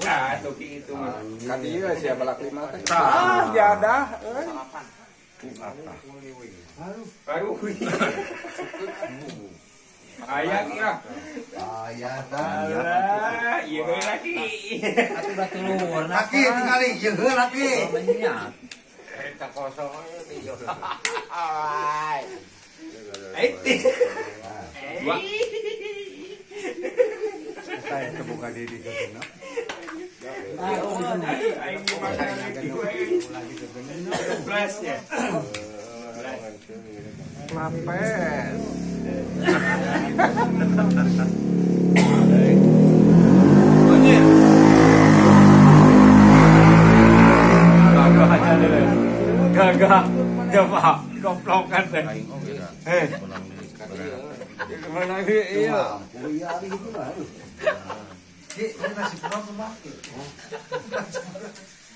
Ya, toki itu mah. Kan iya siapa balak 5 teh. Jadah Baru. Ayah kira. Ayah Alah, iya lagi. Atuh batu luhur. laki tinggali jeung laki. Banyak. Eta kosong ieu. Eti. Dua. saya kebuka diri ke sana. Aing makan lagi gue. Blast ya. Lapes. Gagah, coba koplokan deh. Mana iya? Mampu ya gitu lah. Ki, ini nasi kurang kemaki.